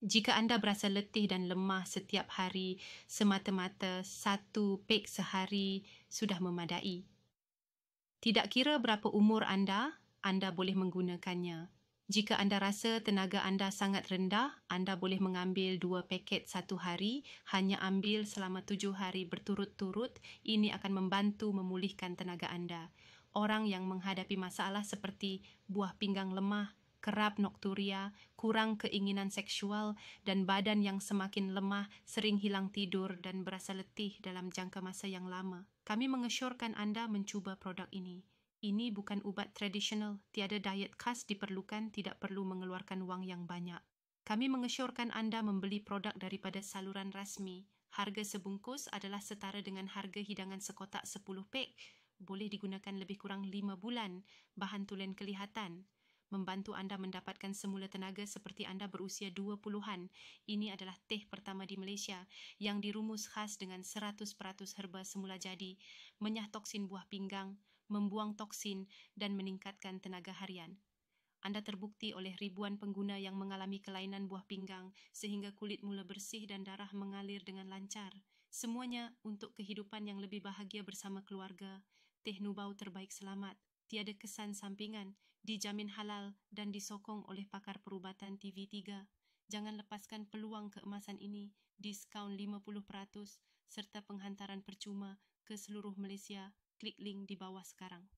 Jika anda berasa letih dan lemah setiap hari, semata-mata 1 pek sehari sudah memadai. Tidak kira berapa umur anda boleh menggunakannya. Jika anda rasa tenaga anda sangat rendah, anda boleh mengambil 2 paket satu hari, hanya ambil selama 7 hari berturut-turut. Ini akan membantu memulihkan tenaga anda. Orang yang menghadapi masalah seperti buah pinggang lemah, kerap nokturia, kurang keinginan seksual dan badan yang semakin lemah, sering hilang tidur dan berasa letih dalam jangka masa yang lama. Kami mengesyorkan anda mencuba produk ini. Ini bukan ubat tradisional, tiada diet khas diperlukan, tidak perlu mengeluarkan wang yang banyak. Kami mengesyorkan anda membeli produk daripada saluran rasmi. Harga sebungkus adalah setara dengan harga hidangan sekotak 10 pek. Boleh digunakan lebih kurang 5 bulan. Bahan tulen kelihatan. Membantu anda mendapatkan semula tenaga seperti anda berusia 20-an. Ini adalah teh pertama di Malaysia yang dirumus khas dengan 100% herba semula jadi, menyah toksin buah pinggang, membuang toksin dan meningkatkan tenaga harian. Anda terbukti oleh ribuan pengguna yang mengalami kelainan buah pinggang sehingga kulit mula bersih dan darah mengalir dengan lancar. Semuanya untuk kehidupan yang lebih bahagia bersama keluarga. Teh Nubau terbaik selamat. Tiada kesan sampingan, dijamin halal dan disokong oleh pakar perubatan TV3. Jangan lepaskan peluang keemasan ini, diskaun 50% serta penghantaran percuma ke seluruh Malaysia. Klik link di bawah sekarang.